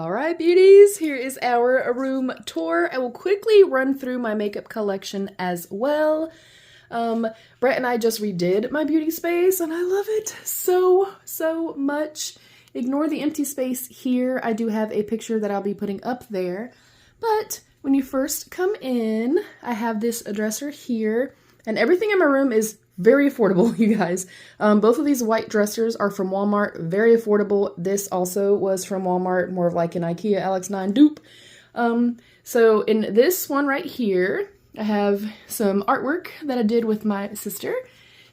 Alright beauties, here is our room tour. I will quickly run through my makeup collection as well. Brett and I just redid my beauty space and I love it so much. Ignore the empty space here. I do have a picture that I'll be putting up there. But when you first come in, I have this dresser here and everything in my room is very affordable, you guys. Both of these white dressers are from Walmart, very affordable. This also was from Walmart, more of like an IKEA Alex9 dupe. So in this one right here, I have some artwork that I did with my sister.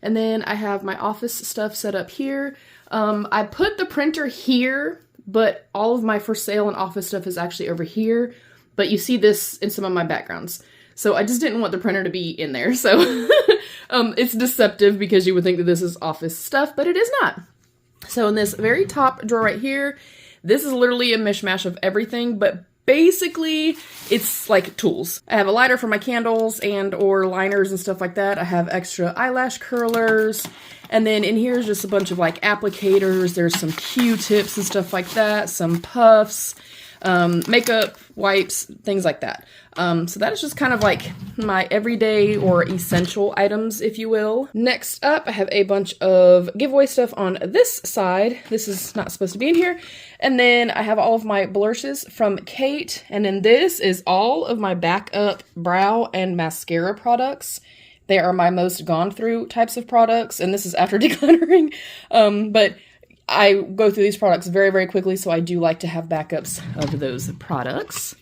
And then I have my office stuff set up here. I put the printer here, but all of my for sale and office stuff is actually over here. But you see this in some of my backgrounds. So I just didn't want the printer to be in there, so it's deceptive because you would think that this is office stuff, but it is not. So in this very top drawer right here, this is literally a mishmash of everything, but basically it's like tools. I have a lighter for my candles and or liners and stuff like that. I have extra eyelash curlers, and then in here is just a bunch of like applicators. There's some Q-tips and stuff like that, some puffs, makeup wipes, things like that. So that is just kind of like my everyday or essential items, if you will. Next up, I have a bunch of giveaway stuff on this side. This is not supposed to be in here. And then I have all of my blushes from Kate. And then this is all of my backup brow and mascara products. They are my most gone through types of products. And this is after decluttering. But I go through these products very quickly, so I do like to have backups of those products.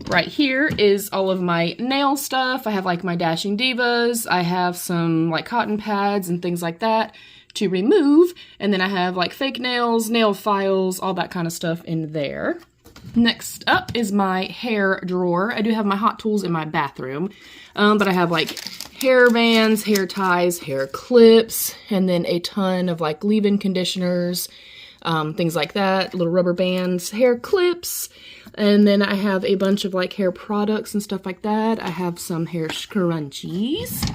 Right here is all of my nail stuff. I have like my Dashing Divas. I have some like cotton pads and things like that to remove. And then I have like fake nails, nail files, all that kind of stuff in there. Next up is my hair drawer. I do have my hot tools in my bathroom, but I have like hair bands, hair ties, hair clips, and then a ton of like leave-in conditioners, things like that, little rubber bands, hair clips, and then I have a bunch of like hair products and stuff like that. I have some hair scrunchies.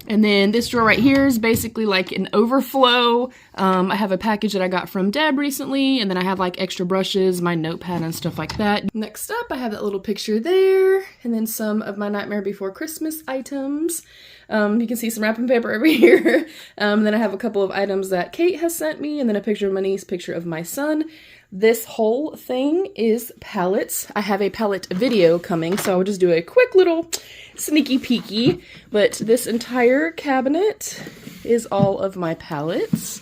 And then this drawer right here is basically like an overflow. I have a package that I got from Deb recently, and then I have like extra brushes, my notepad and stuff like that. Next up, I have that little picture there, and then some of my Nightmare Before Christmas items. You can see some wrapping paper over here. Then I have a couple of items that Kate has sent me, and then a picture of my niece, picture of my son. This whole thing is palettes. I have a palette video coming, so I'll just do a quick little sneaky peeky, but this entire cabinet is all of my palettes.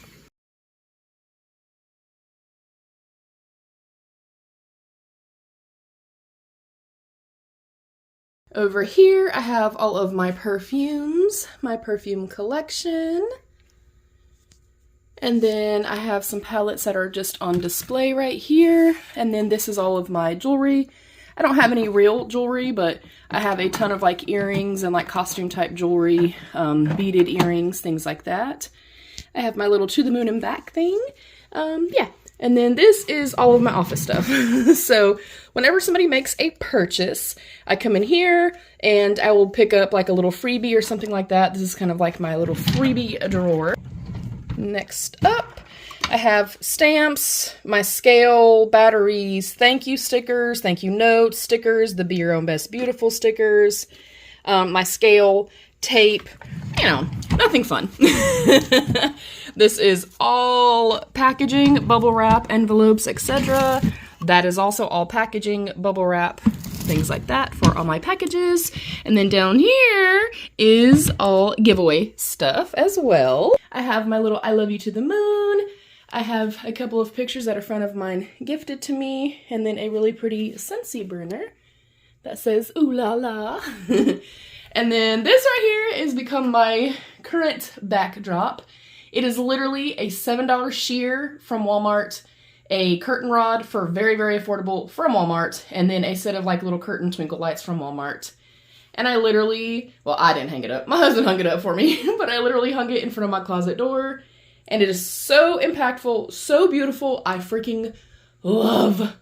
Over here, I have all of my perfumes, my perfume collection. And then I have some palettes that are just on display right here. And then this is all of my jewelry. I don't have any real jewelry, but I have a ton of like earrings and like costume type jewelry, beaded earrings, things like that. I have my little to the moon and back thing. Yeah. And then this is all of my office stuff. So whenever somebody makes a purchase, I come in here and I will pick up like a little freebie or something like that. This is kind of like my little freebie drawer. Next up, I have stamps, my scale, batteries, thank you stickers, thank you notes, stickers, the Be Your Own Best Beautiful stickers, my scale, tape, you know, nothing fun. This is all packaging, bubble wrap, envelopes, etc. That is also all packaging, bubble wrap, things like that for all my packages. And then down here is all giveaway stuff as well. I have my little I Love You to the Moon. I have a couple of pictures that a friend of mine gifted to me, and then a really pretty Scentsy burner that says ooh la la. And then this right here has become my current backdrop. It is literally a $7 sheer from Walmart, a curtain rod for very affordable from Walmart, and then a set of like little curtain twinkle lights from Walmart. And I literally, well, I didn't hang it up. My husband hung it up for me, but I literally hung it in front of my closet door. And it is so impactful, so beautiful. I freaking love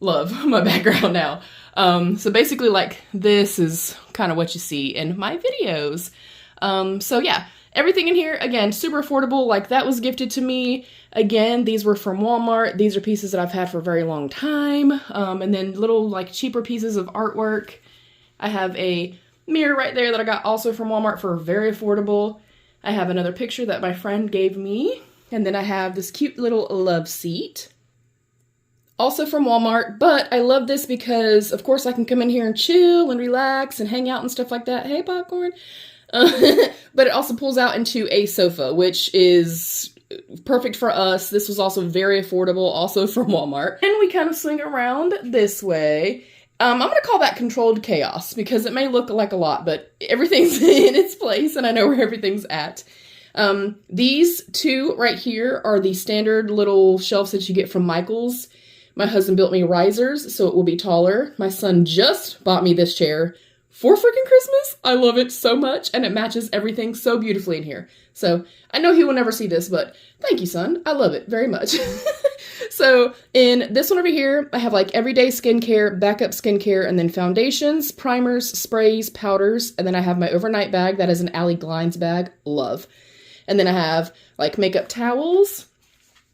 my background now. So basically like this is kind of what you see in my videos. So yeah, everything in here, again, super affordable. Like, that was gifted to me. Again, these were from Walmart. These are pieces that I've had for a very long time. And then little, like, cheaper pieces of artwork. I have a mirror right there that I got also from Walmart for very affordable. I have another picture that my friend gave me. And then I have this cute little love seat. Also from Walmart, but I love this because, of course, I can come in here and chill and relax and hang out and stuff like that. Hey, popcorn. But it also pulls out into a sofa, which is perfect for us. This was also very affordable, also from Walmart. And we kind of swing around this way. I'm going to call that controlled chaos because it may look like a lot, but everything's in its place and I know where everything's at. These two right here are the standard little shelves that you get from Michael's. My husband built me risers, so it will be taller. My son just bought me this chair for freaking Christmas. I love it so much, and it matches everything so beautifully in here. So, I know he will never see this, but thank you, son. I love it very much. So, in this one over here, I have like everyday skincare, backup skincare, and then foundations, primers, sprays, powders, and then I have my overnight bag. That is an Allie Glines bag. Love. And then I have like makeup towels.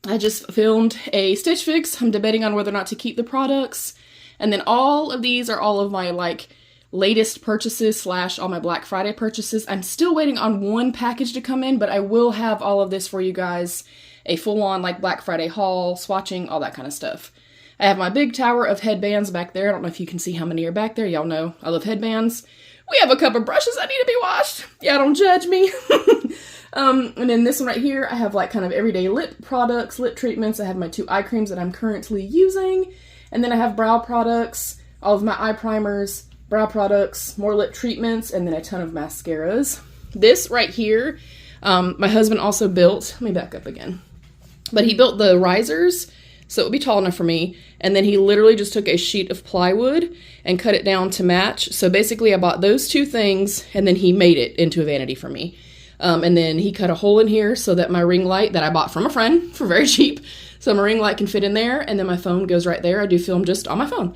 I just filmed a Stitch Fix. I'm debating on whether or not to keep the products. And then all of these are all of my like latest purchases / all my Black Friday purchases. I'm still waiting on one package to come in, but I will have all of this for you guys. A full-on like Black Friday haul, swatching, all that kind of stuff. I have my big tower of headbands back there. I don't know if you can see how many are back there. Y'all know I love headbands. We have a couple of brushes that need to be washed. Yeah, don't judge me. And then this one right here, I have like kind of everyday lip products, lip treatments. I have my 2 eye creams that I'm currently using. And then I have brow products, all of my eye primers, brow products, more lip treatments, and then a ton of mascaras. This right here, my husband also built, let me back up again. But he built the risers, so it would be tall enough for me. And then he literally just took a sheet of plywood and cut it down to match. So basically I bought those 2 things and then he made it into a vanity for me. And then he cut a hole in here so that my ring light that I bought from a friend for very cheap, so my ring light can fit in there, and then my phone goes right there. I do film just on my phone.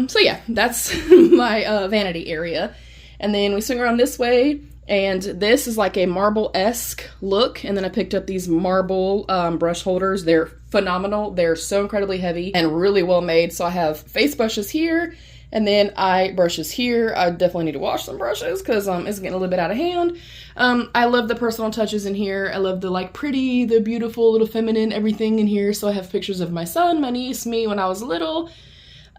So yeah, that's my vanity area. And then we swing around this way, and this is like a marble-esque look, and then I picked up these marble brush holders. They're phenomenal. They're so incredibly heavy and really well made. So I have face brushes here, and then eye brushes here. I definitely need to wash some brushes because it's getting a little bit out of hand. I love the personal touches in here. I love the like pretty, the beautiful little feminine everything in here. So I have pictures of my son, my niece, me when I was little.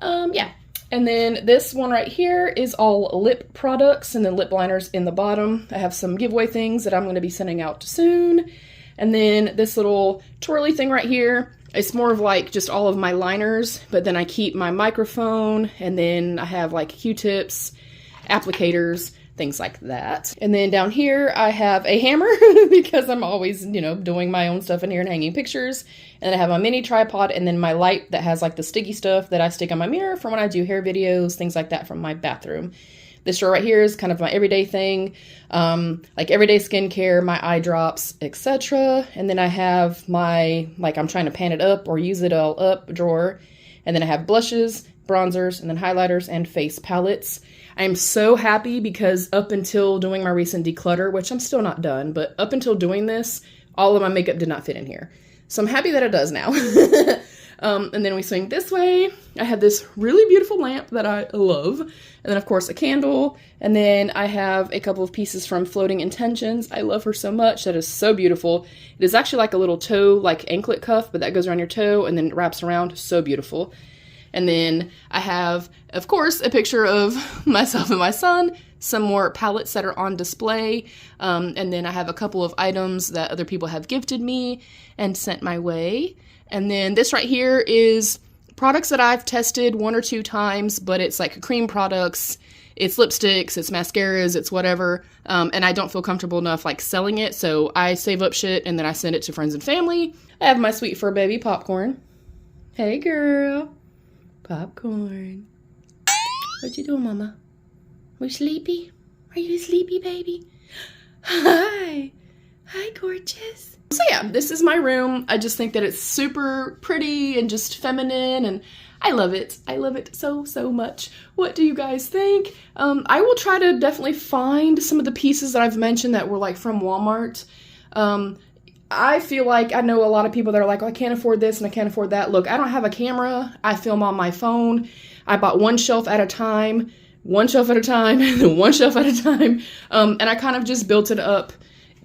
Yeah. And then this one right here is all lip products and then lip liners in the bottom. I have some giveaway things that I'm going to be sending out soon. And then this little twirly thing right here, it's more of like just all of my liners, but then I keep my microphone, and then I have like Q-tips, applicators, things like that. And then down here I have a hammer because I'm always, you know, doing my own stuff in here and hanging pictures. And I have my mini tripod, and then my light that has like the sticky stuff that I stick on my mirror for when I do hair videos, things like that from my bathroom. This drawer right here is kind of my everyday thing, like everyday skincare, my eye drops, etc. And then I have my, like I'm trying to pan it up or use it all up drawer. And then I have blushes, bronzers, and then highlighters and face palettes. I'm so happy because up until doing my recent declutter, which I'm still not done, but up until doing this, all of my makeup did not fit in here. So I'm happy that it does now. And then we swing this way. I have this really beautiful lamp that I love. And then, of course, a candle. And then I have a couple of pieces from Floating Intentions. I love her so much. That is so beautiful. It is actually like a little toe, like anklet cuff, but that goes around your toe and then wraps around. So beautiful. And then I have, of course, a picture of myself and my son. Some more palettes that are on display. And then I have a couple of items that other people have gifted me and sent my way. And then this right here is products that I've tested 1 or 2 times, but it's like cream products, it's lipsticks, it's mascaras, it's whatever, and I don't feel comfortable enough like selling it, so I save up shit and then I send it to friends and family. I have my sweet fur baby, Popcorn. Hey girl. Popcorn. What you doing, mama? Are you sleepy? Are you sleepy, baby? Hi. Hi, gorgeous. So yeah, this is my room. I just think that it's super pretty and just feminine, and I love it. I love it so, so much. What do you guys think? I will try to definitely find some of the pieces that I've mentioned that were like from Walmart. I feel like I know a lot of people that are like, oh, I can't afford this and I can't afford that. Look, I don't have a camera. I film on my phone. I bought one shelf at a time, and then one shelf at a time. And I kind of just built it up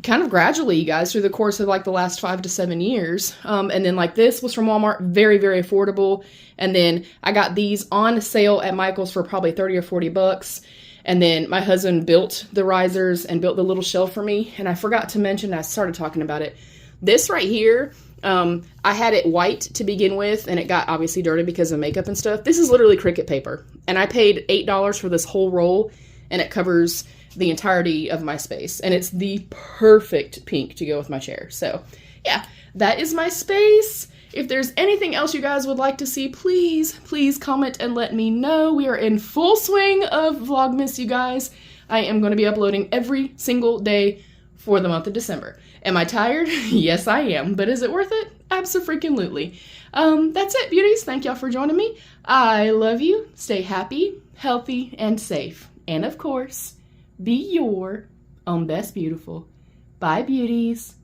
kind of gradually, you guys, through the course of like the last 5 to 7 years. And then like this was from Walmart, very, very affordable. And then I got these on sale at Michael's for probably 30 or 40 bucks. And then my husband built the risers and built the little shelf for me. And I forgot to mention, I started talking about it. This right here, I had it white to begin with, and it got obviously dirty because of makeup and stuff. This is literally Cricut paper. And I paid $8 for this whole roll, and it covers the entirety of my space. And it's the perfect pink to go with my chair. So yeah, that is my space. If there's anything else you guys would like to see, please, please comment and let me know. We are in full swing of Vlogmas, you guys. I am going to be uploading every single day for the month of December. Am I tired? Yes, I am. But is it worth it? Abso-freaking-lutely. That's it, beauties. Thank y'all for joining me. I love you. Stay happy, healthy, and safe. And of course, be your own best beautiful. Bye, beauties.